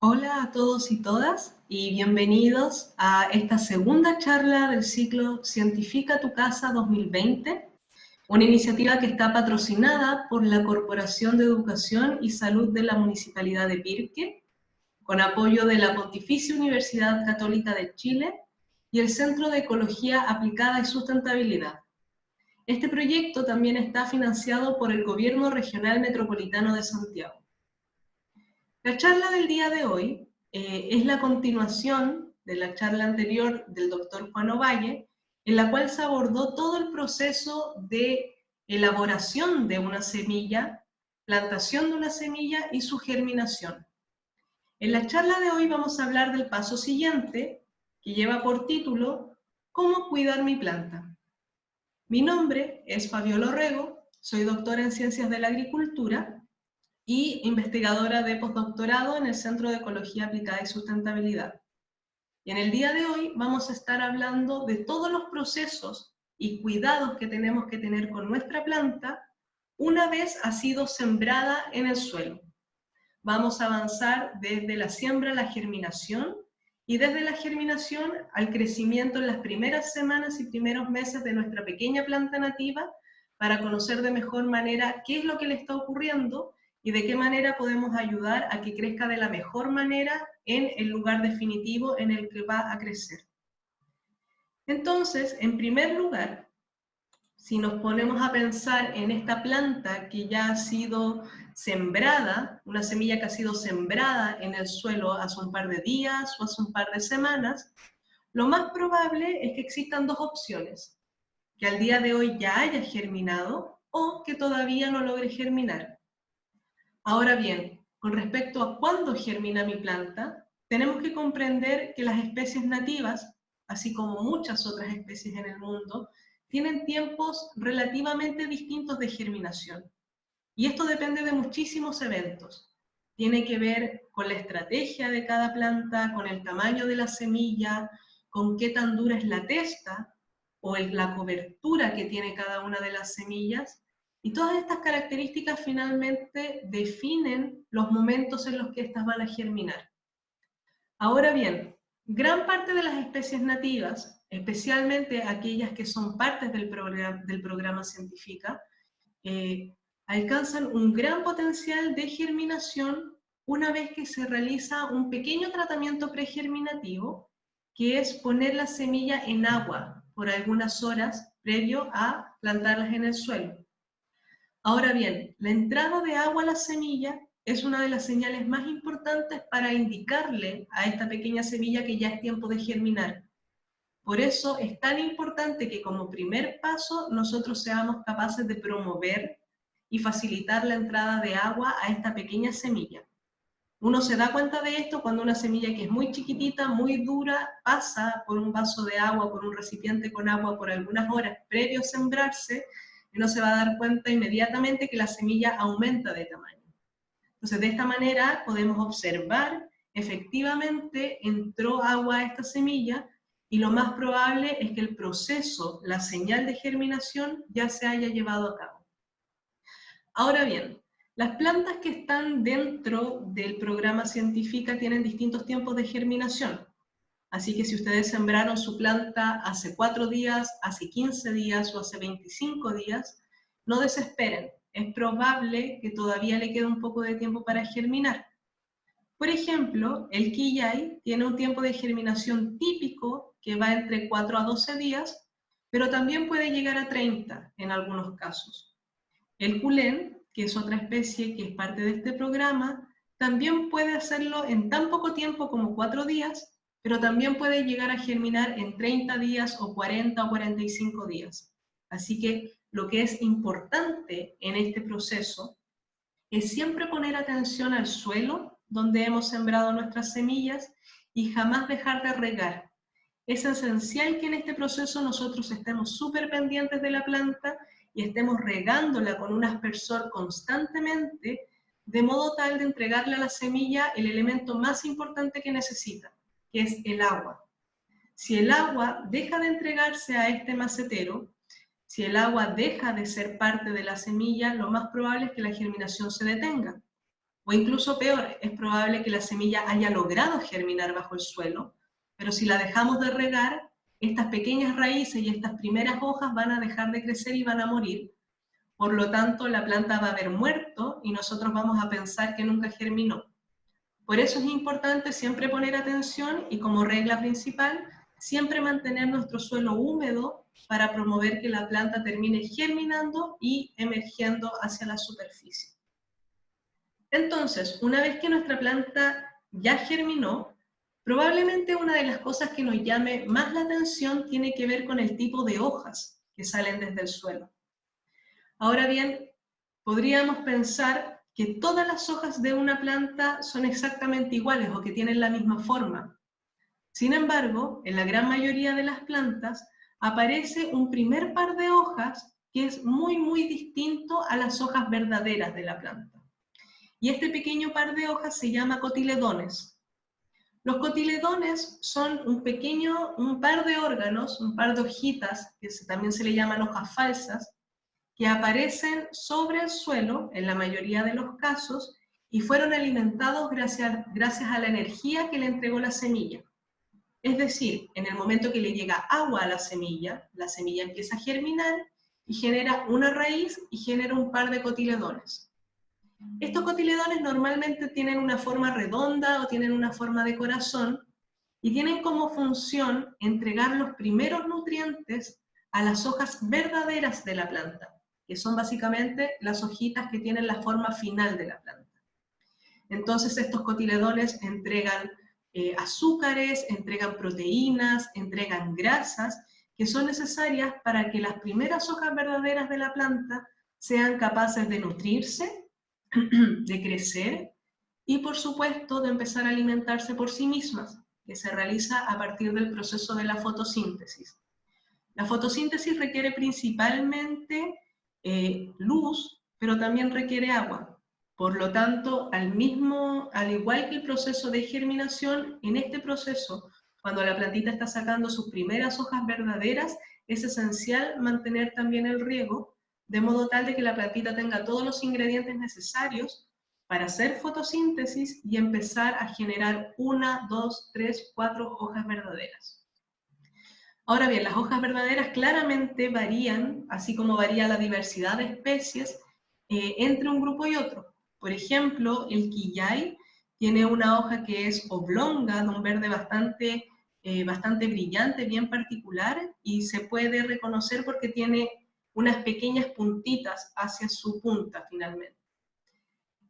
Hola a todos y todas y bienvenidos a esta segunda charla del ciclo Cientifica tu Casa 2020, una iniciativa que está patrocinada por la Corporación de Educación y Salud de la Municipalidad de Pirque, con apoyo de la Pontificia Universidad Católica de Chile y el Centro de Ecología Aplicada y Sustentabilidad. Este proyecto también está financiado por el Gobierno Regional Metropolitano de Santiago. La charla del día de hoy es la continuación de la charla anterior del doctor Juan Ovalle, en la cual se abordó todo el proceso de elaboración de una semilla, plantación de una semilla y su germinación. En la charla de hoy vamos a hablar del paso siguiente, que lleva por título ¿Cómo cuidar mi planta? Mi nombre es Fabiola Orrego, soy doctora en Ciencias de la Agricultura y investigadora de postdoctorado en el Centro de Ecología Aplicada y Sustentabilidad. Y en el día de hoy vamos a estar hablando de todos los procesos y cuidados que tenemos que tener con nuestra planta una vez ha sido sembrada en el suelo. Vamos a avanzar desde la siembra a la germinación y desde la germinación al crecimiento en las primeras semanas y primeros meses de nuestra pequeña planta nativa para conocer de mejor manera qué es lo que le está ocurriendo y de qué manera podemos ayudar a que crezca de la mejor manera en el lugar definitivo en el que va a crecer. Entonces, en primer lugar, si nos ponemos a pensar en esta planta que ya ha sido sembrada, una semilla que ha sido sembrada en el suelo hace un par de días o hace un par de semanas, lo más probable es que existan dos opciones: que al día de hoy ya haya germinado o que todavía no logre germinar. Ahora bien, con respecto a cuándo germina mi planta, tenemos que comprender que las especies nativas, así como muchas otras especies en el mundo, tienen tiempos relativamente distintos de germinación. Y esto depende de muchísimos eventos. Tiene que ver con la estrategia de cada planta, con el tamaño de la semilla, con qué tan dura es la testa o la cobertura que tiene cada una de las semillas. Y todas estas características finalmente definen los momentos en los que éstas van a germinar. Ahora bien, gran parte de las especies nativas, especialmente aquellas que son partes del programa Cientifica, alcanzan un gran potencial de germinación una vez que se realiza un pequeño tratamiento pregerminativo, que es poner la semilla en agua por algunas horas previo a plantarlas en el suelo. Ahora bien, la entrada de agua a la semilla es una de las señales más importantes para indicarle a esta pequeña semilla que ya es tiempo de germinar. Por eso es tan importante que como primer paso nosotros seamos capaces de promover y facilitar la entrada de agua a esta pequeña semilla. Uno se da cuenta de esto cuando una semilla que es muy chiquitita, muy dura, pasa por un vaso de agua, por un recipiente con agua por algunas horas previo a sembrarse, y uno se va a dar cuenta inmediatamente que la semilla aumenta de tamaño. Entonces, de esta manera podemos observar, efectivamente entró agua a esta semilla, y lo más probable es que el proceso, la señal de germinación, ya se haya llevado a cabo. Ahora bien, las plantas que están dentro del programa Cientifica tienen distintos tiempos de germinación. Así que si ustedes sembraron su planta hace 4 días, hace 15 días o hace 25 días, no desesperen. Es probable que todavía le quede un poco de tiempo para germinar. Por ejemplo, el quillay tiene un tiempo de germinación típico que va entre 4 a 12 días, pero también puede llegar a 30 en algunos casos. El culén, que es otra especie que es parte de este programa, también puede hacerlo en tan poco tiempo como 4 días, pero también puede llegar a germinar en 30 días o 40 o 45 días. Así que lo que es importante en este proceso es siempre poner atención al suelo donde hemos sembrado nuestras semillas y jamás dejar de regar. Es esencial que en este proceso nosotros estemos súper pendientes de la planta y estemos regándola con un aspersor constantemente, de modo tal de entregarle a la semilla el elemento más importante que necesita, que es el agua. Si el agua deja de entregarse a este macetero, si el agua deja de ser parte de la semilla, lo más probable es que la germinación se detenga. O incluso peor, es probable que la semilla haya logrado germinar bajo el suelo, pero si la dejamos de regar, estas pequeñas raíces y estas primeras hojas van a dejar de crecer y van a morir. Por lo tanto, la planta va a haber muerto y nosotros vamos a pensar que nunca germinó. Por eso es importante siempre poner atención y como regla principal, siempre mantener nuestro suelo húmedo para promover que la planta termine germinando y emergiendo hacia la superficie. Entonces, una vez que nuestra planta ya germinó, probablemente una de las cosas que nos llame más la atención tiene que ver con el tipo de hojas que salen desde el suelo. Ahora bien, podríamos pensar que todas las hojas de una planta son exactamente iguales o que tienen la misma forma. Sin embargo, en la gran mayoría de las plantas aparece un primer par de hojas que es muy distinto a las hojas verdaderas de la planta. Y este pequeño par de hojas se llama cotiledones. Los cotiledones son un par de órganos, un par de hojitas, que también se le llaman hojas falsas, que aparecen sobre el suelo, en la mayoría de los casos, y fueron alimentados gracias a la energía que le entregó la semilla. Es decir, en el momento que le llega agua a la semilla empieza a germinar y genera una raíz y genera un par de cotiledones. Estos cotiledones normalmente tienen una forma redonda o tienen una forma de corazón y tienen como función entregar los primeros nutrientes a las hojas verdaderas de la planta, que son básicamente las hojitas que tienen la forma final de la planta. Entonces estos cotiledones entregan azúcares, entregan proteínas, entregan grasas, que son necesarias para que las primeras hojas verdaderas de la planta sean capaces de nutrirse, de crecer y por supuesto de empezar a alimentarse por sí mismas, que se realiza a partir del proceso de la fotosíntesis. La fotosíntesis requiere principalmente luz, pero también requiere agua. Por lo tanto, al igual que el proceso de germinación, en este proceso, cuando la plantita está sacando sus primeras hojas verdaderas, es esencial mantener también el riego, de modo tal de que la plantita tenga todos los ingredientes necesarios para hacer fotosíntesis y empezar a generar 1, 2, 3, 4 hojas verdaderas. Ahora bien, las hojas verdaderas claramente varían, así como varía la diversidad de especies entre un grupo y otro. Por ejemplo, el quillay tiene una hoja que es oblonga, de un verde bastante brillante, bien particular, y se puede reconocer porque tiene unas pequeñas puntitas hacia su punta finalmente.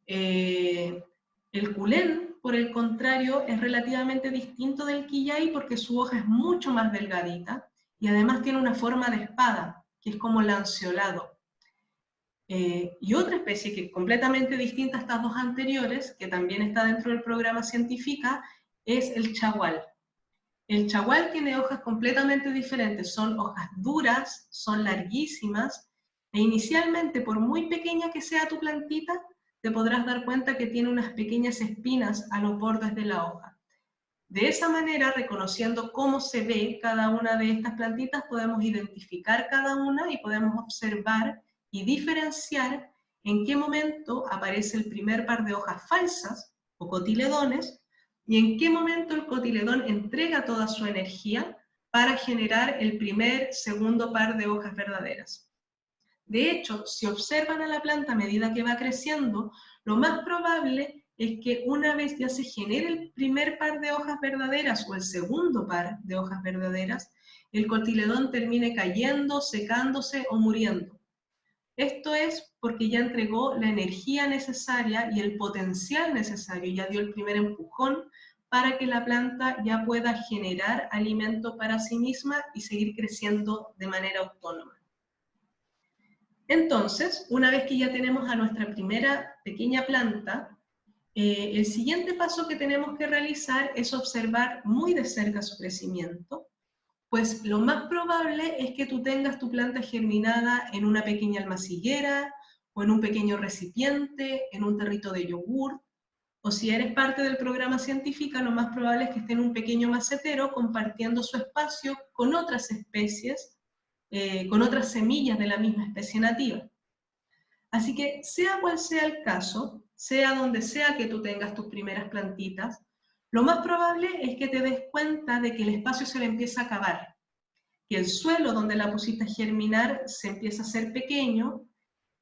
El culén, por el contrario, es relativamente distinto del quillay porque su hoja es mucho más delgadita y además tiene una forma de espada, que es como lanceolado. Y otra especie que es completamente distinta a estas dos anteriores, que también está dentro del programa científica, es el chagual. El chagual tiene hojas completamente diferentes, son hojas duras, son larguísimas, e inicialmente, por muy pequeña que sea tu plantita, te podrás dar cuenta que tiene unas pequeñas espinas a los bordes de la hoja. De esa manera, reconociendo cómo se ve cada una de estas plantitas, podemos identificar cada una y podemos observar y diferenciar en qué momento aparece el primer par de hojas falsas, o cotiledones, y en qué momento el cotiledón entrega toda su energía para generar el segundo par de hojas verdaderas. De hecho, si observan a la planta a medida que va creciendo, lo más probable es que una vez ya se genere el primer par de hojas verdaderas o el segundo par de hojas verdaderas, el cotiledón termine cayendo, secándose o muriendo. Esto es porque ya entregó la energía necesaria y el potencial necesario, ya dio el primer empujón para que la planta ya pueda generar alimento para sí misma y seguir creciendo de manera autónoma. Entonces, una vez que ya tenemos a nuestra primera pequeña planta, el siguiente paso que tenemos que realizar es observar muy de cerca su crecimiento, pues lo más probable es que tú tengas tu planta germinada en una pequeña almaciguera, o en un pequeño recipiente, en un tarrito de yogur, o si eres parte del programa científico, lo más probable es que esté en un pequeño macetero compartiendo su espacio con otras especies, con otras semillas de la misma especie nativa. Así que, sea cual sea el caso, sea donde sea que tú tengas tus primeras plantitas, lo más probable es que te des cuenta de que el espacio se le empieza a acabar, que el suelo donde la pusiste a germinar se empieza a hacer pequeño,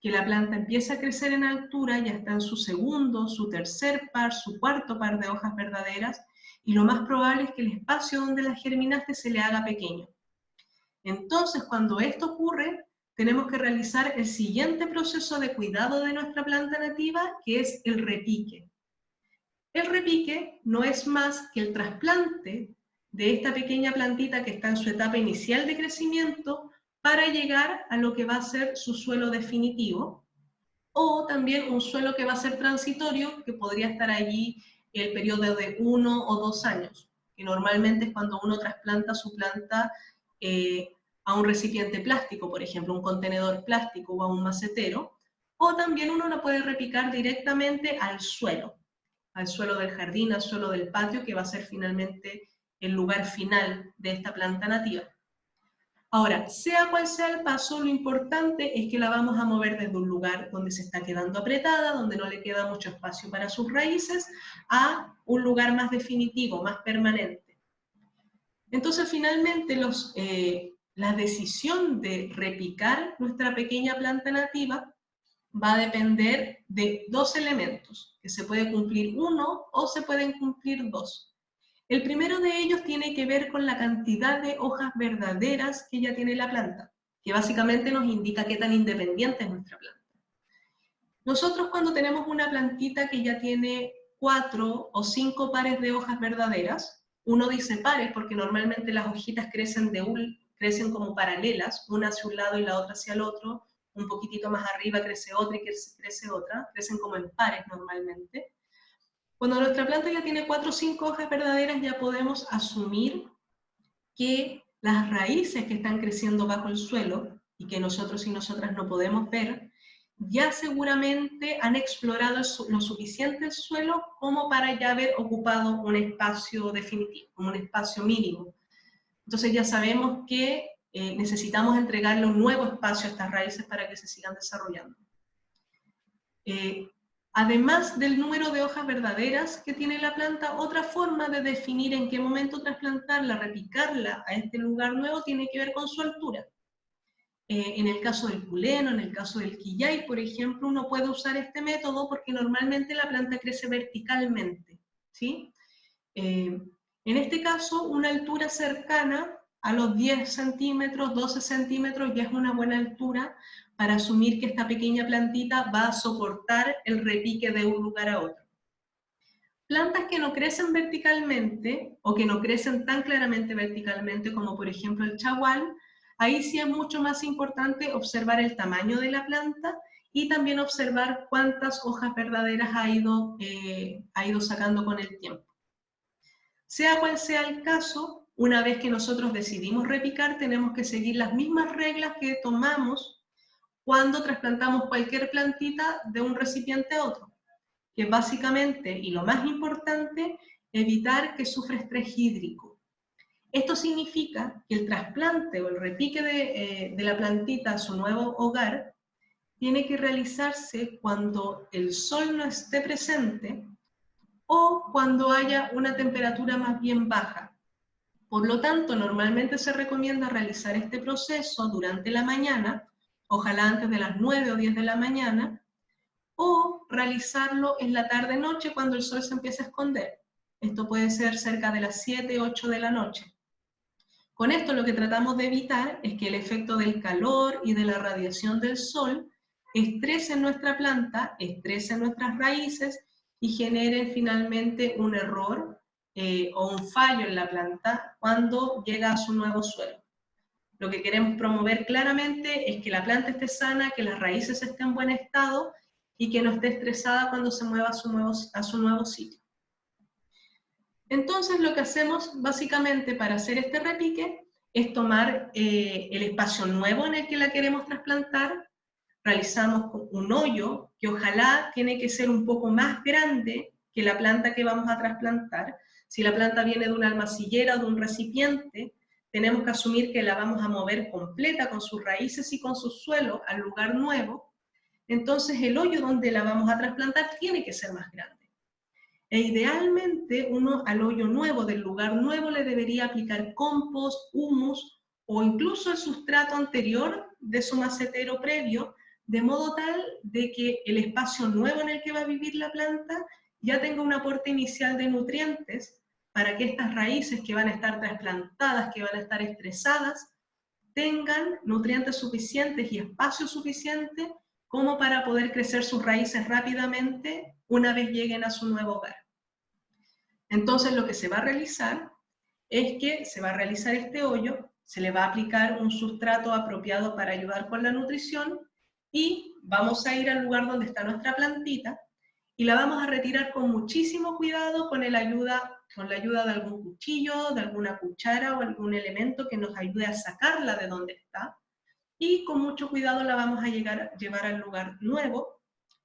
que la planta empieza a crecer en altura, ya está en su segundo, su tercer par, su cuarto par de hojas verdaderas, y lo más probable es que el espacio donde la germinaste se le haga pequeño. Entonces, cuando esto ocurre, tenemos que realizar el siguiente proceso de cuidado de nuestra planta nativa, que es el repique. El repique no es más que el trasplante de esta pequeña plantita que está en su etapa inicial de crecimiento para llegar a lo que va a ser su suelo definitivo, o también un suelo que va a ser transitorio, que podría estar allí el periodo de 1 o 2 años, que normalmente es cuando uno trasplanta su planta a un recipiente plástico, por ejemplo, un contenedor plástico o a un macetero, o también uno lo puede repicar directamente al suelo del jardín, al suelo del patio, que va a ser finalmente el lugar final de esta planta nativa. Ahora, sea cual sea el paso, lo importante es que la vamos a mover desde un lugar donde se está quedando apretada, donde no le queda mucho espacio para sus raíces, a un lugar más definitivo, más permanente. Entonces, finalmente, la decisión de repicar nuestra pequeña planta nativa va a depender de dos elementos, que se puede cumplir uno o se pueden cumplir dos. El primero de ellos tiene que ver con la cantidad de hojas verdaderas que ya tiene la planta, que básicamente nos indica qué tan independiente es nuestra planta. Nosotros cuando tenemos una plantita que ya tiene 4 o 5 pares de hojas verdaderas, uno dice pares porque normalmente las hojitas crecen como paralelas, una hacia un lado y la otra hacia el otro, un poquitito más arriba crece otra y crece otra, crecen como en pares normalmente. Cuando nuestra planta ya tiene 4 o 5 hojas verdaderas, ya podemos asumir que las raíces que están creciendo bajo el suelo, y que nosotros y nosotras no podemos ver, ya seguramente han explorado lo suficiente el suelo como para ya haber ocupado un espacio definitivo, como un espacio mínimo. Entonces ya sabemos que necesitamos entregarle un nuevo espacio a estas raíces para que se sigan desarrollando. Además del número de hojas verdaderas que tiene la planta, otra forma de definir en qué momento trasplantarla, repicarla a este lugar nuevo, tiene que ver con su altura. En el caso del puleno, en el caso del quillay, por ejemplo, uno puede usar este método porque normalmente la planta crece verticalmente, ¿sí? En este caso, una altura cercana a los 10 centímetros, 12 centímetros ya es una buena altura para asumir que esta pequeña plantita va a soportar el repique de un lugar a otro. Plantas que no crecen verticalmente, o que no crecen tan claramente verticalmente como por ejemplo el chagual, ahí sí es mucho más importante observar el tamaño de la planta y también observar cuántas hojas verdaderas ha ido sacando con el tiempo. Sea cual sea el caso, una vez que nosotros decidimos repicar, tenemos que seguir las mismas reglas que tomamos cuando trasplantamos cualquier plantita de un recipiente a otro, que básicamente, y lo más importante, evitar que sufra estrés hídrico. Esto significa que el trasplante o el repique de la plantita a su nuevo hogar tiene que realizarse cuando el sol no esté presente o cuando haya una temperatura más bien baja. Por lo tanto, normalmente se recomienda realizar este proceso durante la mañana, ojalá antes de las 9 o 10 de la mañana, o realizarlo en la tarde-noche cuando el sol se empieza a esconder. Esto puede ser cerca de las 7 o 8 de la noche. Con esto lo que tratamos de evitar es que el efecto del calor y de la radiación del sol estrese nuestra planta, estrese nuestras raíces y genere finalmente un error o un fallo en la planta cuando llega a su nuevo suelo. Lo que queremos promover claramente es que la planta esté sana, que las raíces estén en buen estado y que no esté estresada cuando se mueva a su nuevo sitio. Entonces lo que hacemos básicamente para hacer este repique es tomar el espacio nuevo en el que la queremos trasplantar, realizamos un hoyo que ojalá tiene que ser un poco más grande que la planta que vamos a trasplantar. Si la planta viene de una almacillera o de un recipiente, tenemos que asumir que la vamos a mover completa con sus raíces y con su suelo al lugar nuevo. entonces el hoyo donde la vamos a trasplantar tiene que ser más grande. E idealmente uno al hoyo nuevo, del lugar nuevo, le debería aplicar compost, humus o incluso el sustrato anterior de su macetero previo, de modo tal de que el espacio nuevo en el que va a vivir la planta ya tenga un aporte inicial de nutrientes para que estas raíces que van a estar trasplantadas, que van a estar estresadas, tengan nutrientes suficientes y espacio suficiente como para poder crecer sus raíces rápidamente una vez lleguen a su nuevo hogar. Entonces lo que se va a realizar es que se va a realizar este hoyo, se le va a aplicar un sustrato apropiado para ayudar con la nutrición y vamos a ir al lugar donde está nuestra plantita y la vamos a retirar con muchísimo cuidado con la ayuda de algún cuchillo, de alguna cuchara o algún elemento que nos ayude a sacarla de donde está. Y con mucho cuidado la vamos a llevar al lugar nuevo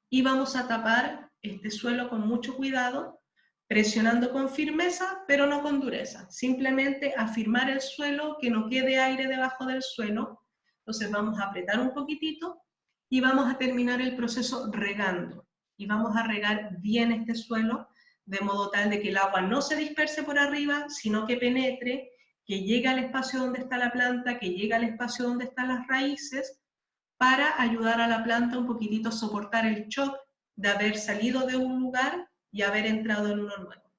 y vamos a tapar este suelo con mucho cuidado, presionando con firmeza, pero no con dureza. Simplemente afirmar el suelo, que no quede aire debajo del suelo. Entonces vamos a apretar un poquitito y vamos a terminar el proceso regando. Y vamos a regar bien este suelo, de modo tal de que el agua no se disperse por arriba, sino que penetre, que llegue al espacio donde está la planta, que llegue al espacio donde están las raíces, para ayudar a la planta un poquitito a soportar el shock de haber salido de un lugar y haber entrado en uno nuevo.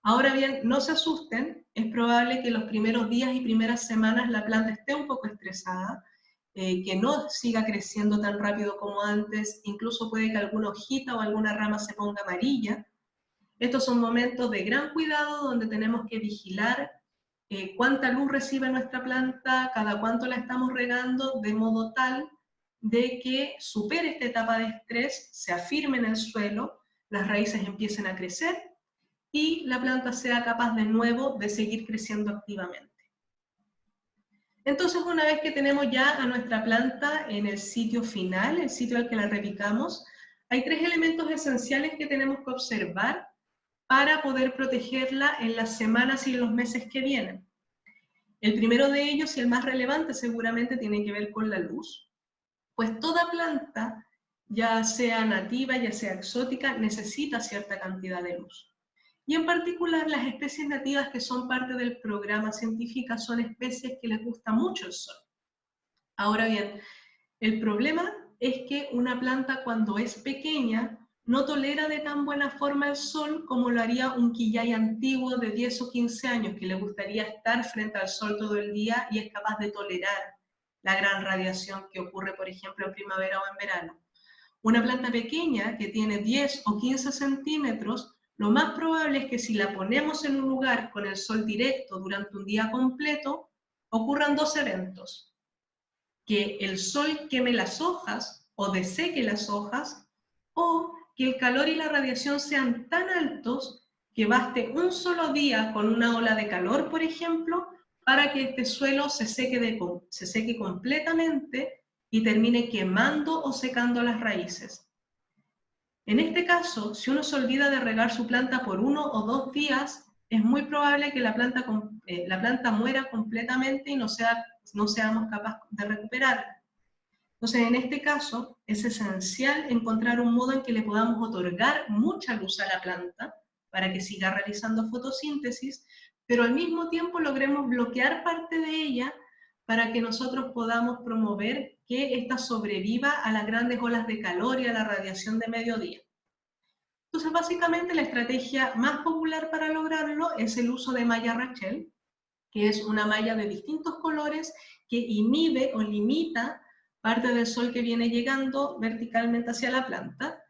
Ahora bien, no se asusten, es probable que los primeros días y primeras semanas la planta esté un poco estresada, que no siga creciendo tan rápido como antes, incluso puede que alguna hojita o alguna rama se ponga amarilla. Estos son momentos de gran cuidado donde tenemos que vigilar cuánta luz recibe nuestra planta, cada cuánto la estamos regando, de modo tal de que supere esta etapa de estrés, se afirme en el suelo, las raíces empiecen a crecer y la planta sea capaz de nuevo de seguir creciendo activamente. Entonces, una vez que tenemos ya a nuestra planta en el sitio final, el sitio al que la repicamos, hay 3 elementos esenciales que tenemos que observar para poder protegerla en las semanas y en los meses que vienen. El primero de ellos, y el más relevante seguramente, tiene que ver con la luz, pues toda planta, ya sea nativa, ya sea exótica, necesita cierta cantidad de luz. Y en particular las especies nativas que son parte del programa científico son especies que les gusta mucho el sol. Ahora bien, el problema es que una planta cuando es pequeña no tolera de tan buena forma el sol como lo haría un quillay antiguo de 10 o 15 años, que le gustaría estar frente al sol todo el día y es capaz de tolerar la gran radiación que ocurre, por ejemplo, en primavera o en verano. Una planta pequeña que tiene 10 o 15 centímetros, lo más probable es que si la ponemos en un lugar con el sol directo durante un día completo, ocurran 2 eventos. Que el sol queme las hojas o deseque las hojas, o que el calor y la radiación sean tan altos que baste un solo día con una ola de calor, por ejemplo, para que este suelo se seque completamente y termine quemando o secando las raíces. En este caso, si uno se olvida de regar su planta por 1 o 2 días, es muy probable que la planta muera completamente y no seamos capaces de recuperarla. Entonces, en este caso, es esencial encontrar un modo en que le podamos otorgar mucha luz a la planta para que siga realizando fotosíntesis, pero al mismo tiempo logremos bloquear parte de ella para que nosotros podamos promover que ésta sobreviva a las grandes olas de calor y a la radiación de mediodía. Entonces, básicamente, la estrategia más popular para lograrlo es el uso de malla Rachel, que es una malla de distintos colores que inhibe o limita parte del sol que viene llegando verticalmente hacia la planta.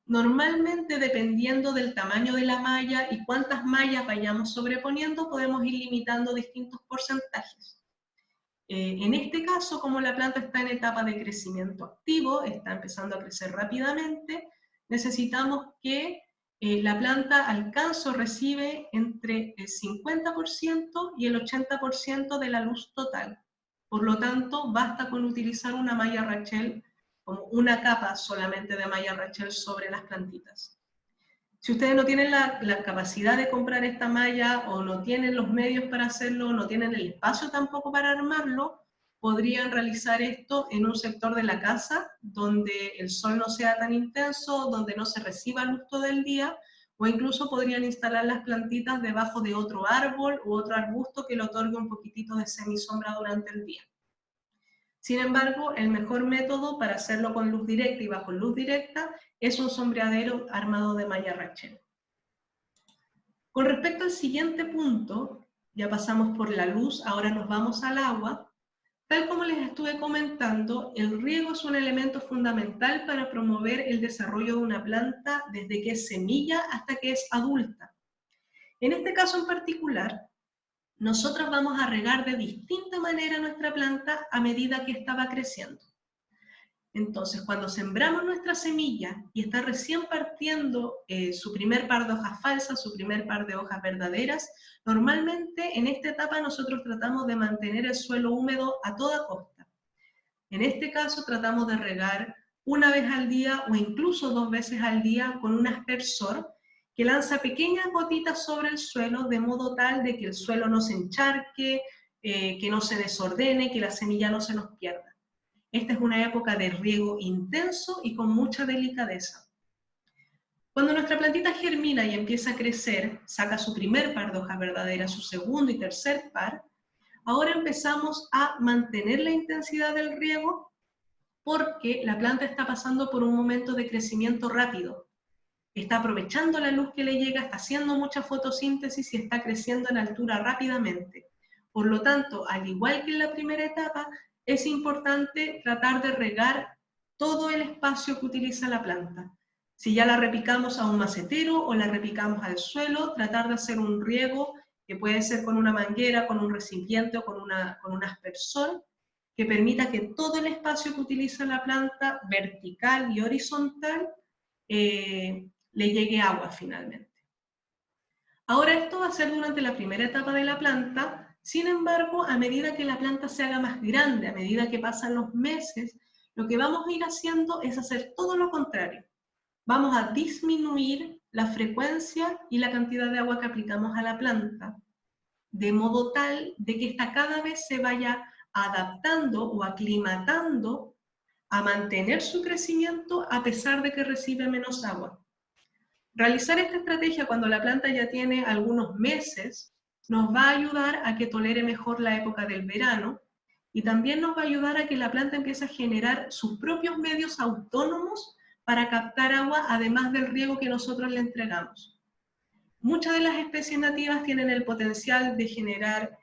Normalmente, dependiendo del tamaño de la malla y cuántas mallas vayamos sobreponiendo, podemos ir limitando distintos porcentajes. En este caso, como la planta está en etapa de crecimiento activo, está empezando a crecer rápidamente, necesitamos que la planta alcance o recibe entre el 50% y el 80% de la luz total. Por lo tanto, basta con utilizar una malla Rachel, como una capa solamente de malla Rachel sobre las plantitas. Si ustedes no tienen la capacidad de comprar esta malla o no tienen los medios para hacerlo, no tienen el espacio tampoco para armarlo, podrían realizar esto en un sector de la casa donde el sol no sea tan intenso, donde no se reciba luz todo el día, o incluso podrían instalar las plantitas debajo de otro árbol u otro arbusto que le otorgue un poquitito de semisombra durante el día. Sin embargo, el mejor método para hacerlo con luz directa y bajo luz directa es un sombreadero armado de malla Rachel. Con respecto al siguiente punto, ya pasamos por la luz, ahora nos vamos al agua. Tal como les estuve comentando, el riego es un elemento fundamental para promover el desarrollo de una planta desde que es semilla hasta que es adulta. En este caso en particular, nosotros vamos a regar de distinta manera nuestra planta a medida que esta va creciendo. Entonces, cuando sembramos nuestra semilla y está recién partiendo su primer par de hojas falsas, su primer par de hojas verdaderas, normalmente en esta etapa nosotros tratamos de mantener el suelo húmedo a toda costa. En este caso tratamos de regar una vez al día o incluso 2 veces al día con un aspersor que lanza pequeñas gotitas sobre el suelo de modo tal de que el suelo no se encharque, que no se desordene, que la semilla no se nos pierda. Esta es una época de riego intenso y con mucha delicadeza. Cuando nuestra plantita germina y empieza a crecer, saca su primer par de hojas verdaderas, su segundo y tercer par, ahora empezamos a mantener la intensidad del riego porque la planta está pasando por un momento de crecimiento rápido. Está aprovechando la luz que le llega, está haciendo mucha fotosíntesis y está creciendo en altura rápidamente. Por lo tanto, al igual que en la primera etapa, es importante tratar de regar todo el espacio que utiliza la planta. Si ya la repicamos a un macetero o la repicamos al suelo, tratar de hacer un riego que puede ser con una manguera, con un recipiente o con un aspersor, que permita que todo el espacio que utiliza la planta, vertical y horizontal, le llegue agua finalmente. Ahora esto va a ser durante la primera etapa de la planta. Sin embargo, a medida que la planta se haga más grande, a medida que pasan los meses, lo que vamos a ir haciendo es hacer todo lo contrario. Vamos a disminuir la frecuencia y la cantidad de agua que aplicamos a la planta, de modo tal de que ésta cada vez se vaya adaptando o aclimatando a mantener su crecimiento a pesar de que recibe menos agua. Realizar esta estrategia cuando la planta ya tiene algunos meses nos va a ayudar a que tolere mejor la época del verano y también nos va a ayudar a que la planta empiece a generar sus propios medios autónomos para captar agua, además del riego que nosotros le entregamos. Muchas de las especies nativas tienen el potencial de generar,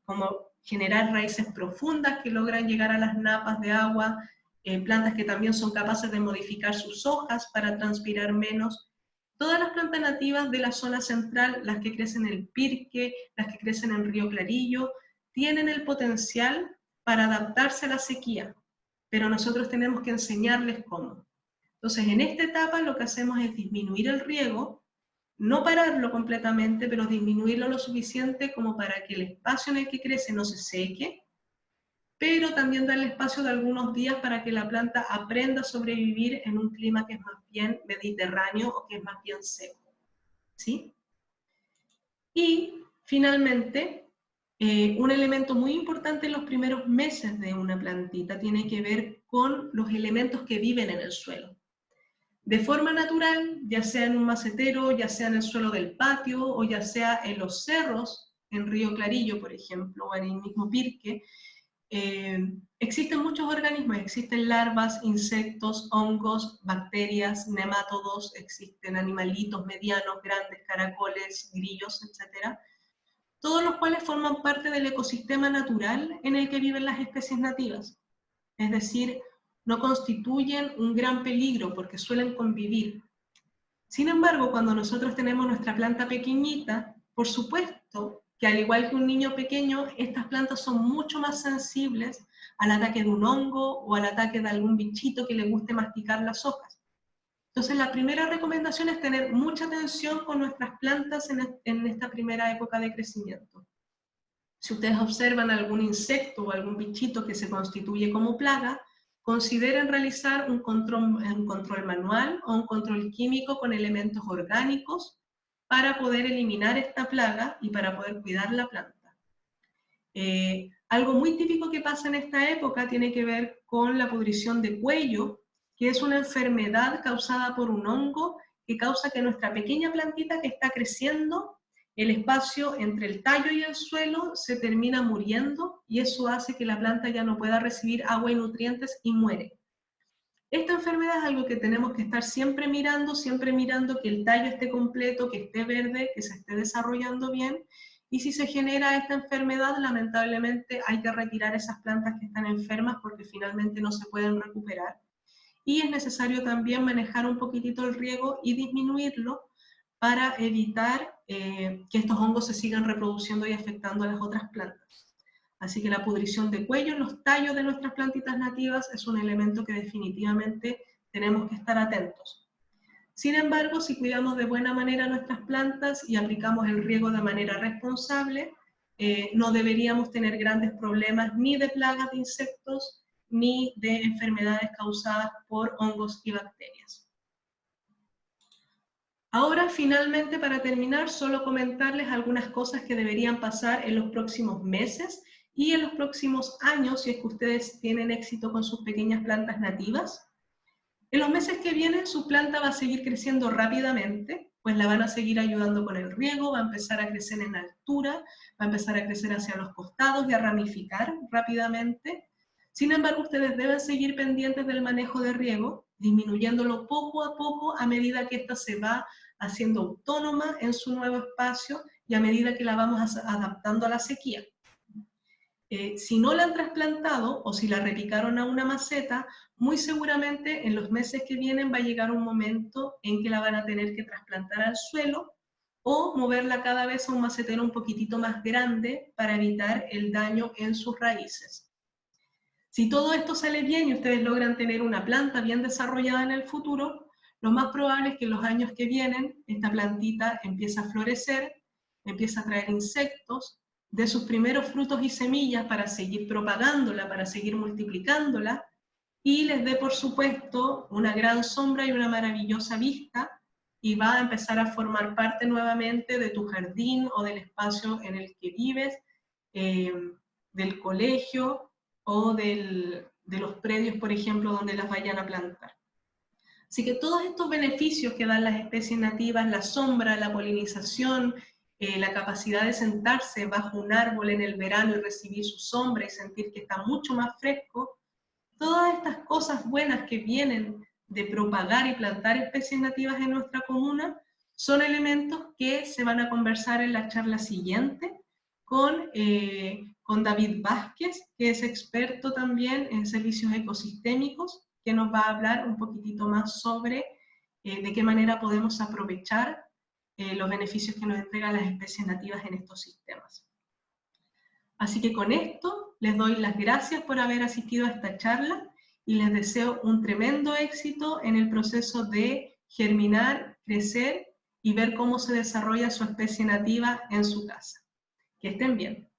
como generar raíces profundas que logran llegar a las napas de agua, plantas que también son capaces de modificar sus hojas para transpirar menos. Todas las plantas nativas de la zona central, las que crecen en el Pirque, las que crecen en Río Clarillo, tienen el potencial para adaptarse a la sequía, pero nosotros tenemos que enseñarles cómo. Entonces, en esta etapa lo que hacemos es disminuir el riego, no pararlo completamente, pero disminuirlo lo suficiente como para que el espacio en el que crece no se seque, pero también darle espacio de algunos días para que la planta aprenda a sobrevivir en un clima que es más bien mediterráneo o que es más bien seco, ¿sí? Y finalmente, un elemento muy importante en los primeros meses de una plantita tiene que ver con los elementos que viven en el suelo. De forma natural, ya sea en un macetero, ya sea en el suelo del patio, o ya sea en los cerros, en Río Clarillo, por ejemplo, o en el mismo Pirque, existen muchos organismos, existen larvas, insectos, hongos, bacterias, nemátodos, existen animalitos medianos, grandes, caracoles, grillos, etc. Todos los cuales forman parte del ecosistema natural en el que viven las especies nativas. Es decir, no constituyen un gran peligro porque suelen convivir. Sin embargo, cuando nosotros tenemos nuestra planta pequeñita, por supuesto que al igual que un niño pequeño, estas plantas son mucho más sensibles al ataque de un hongo o al ataque de algún bichito que le guste masticar las hojas. Entonces, la primera recomendación es tener mucha atención con nuestras plantas en esta primera época de crecimiento. Si ustedes observan algún insecto o algún bichito que se constituye como plaga, consideren realizar un control manual o un control químico con elementos orgánicos para poder eliminar esta plaga y para poder cuidar la planta. Algo muy típico que pasa en esta época tiene que ver con la pudrición de cuello, que es una enfermedad causada por un hongo que causa que nuestra pequeña plantita que está creciendo, el espacio entre el tallo y el suelo se termina muriendo y eso hace que la planta ya no pueda recibir agua y nutrientes y muere. Esta enfermedad es algo que tenemos que estar siempre mirando que el tallo esté completo, que esté verde, que se esté desarrollando bien. Y si se genera esta enfermedad, lamentablemente hay que retirar esas plantas que están enfermas porque finalmente no se pueden recuperar. Y es necesario también manejar un poquitito el riego y disminuirlo para evitar que estos hongos se sigan reproduciendo y afectando a las otras plantas. Así que la pudrición de cuello en los tallos de nuestras plantitas nativas es un elemento que definitivamente tenemos que estar atentos. Sin embargo, si cuidamos de buena manera nuestras plantas y aplicamos el riego de manera responsable, no deberíamos tener grandes problemas ni de plagas de insectos, ni de enfermedades causadas por hongos y bacterias. Ahora, finalmente, para terminar, solo comentarles algunas cosas que deberían pasar en los próximos meses y en los próximos años, si es que ustedes tienen éxito con sus pequeñas plantas nativas. En los meses que vienen, su planta va a seguir creciendo rápidamente, pues la van a seguir ayudando con el riego, va a empezar a crecer en altura, va a empezar a crecer hacia los costados y a ramificar rápidamente. Sin embargo, ustedes deben seguir pendientes del manejo de riego, disminuyéndolo poco a poco a medida que ésta se va haciendo autónoma en su nuevo espacio y a medida que la vamos adaptando a la sequía. Si no la han trasplantado o si la repicaron a una maceta, muy seguramente en los meses que vienen va a llegar un momento en que la van a tener que trasplantar al suelo o moverla cada vez a un macetero un poquitito más grande para evitar el daño en sus raíces. Si todo esto sale bien y ustedes logran tener una planta bien desarrollada en el futuro, lo más probable es que en los años que vienen esta plantita empiece a florecer, empiece a traer insectos, de sus primeros frutos y semillas para seguir propagándola, para seguir multiplicándola, y les dé, por supuesto, una gran sombra y una maravillosa vista, y va a empezar a formar parte nuevamente de tu jardín o del espacio en el que vives, del colegio o de los predios, por ejemplo, donde las vayan a plantar. Así que todos estos beneficios que dan las especies nativas, la sombra, la polinización, la capacidad de sentarse bajo un árbol en el verano y recibir su sombra y sentir que está mucho más fresco, todas estas cosas buenas que vienen de propagar y plantar especies nativas en nuestra comuna son elementos que se van a conversar en la charla siguiente con David Vázquez, que es experto también en servicios ecosistémicos, que nos va a hablar un poquitito más sobre de qué manera podemos aprovechar los beneficios que nos entregan las especies nativas en estos sistemas. Así que con esto les doy las gracias por haber asistido a esta charla y les deseo un tremendo éxito en el proceso de germinar, crecer y ver cómo se desarrolla su especie nativa en su casa. Que estén bien.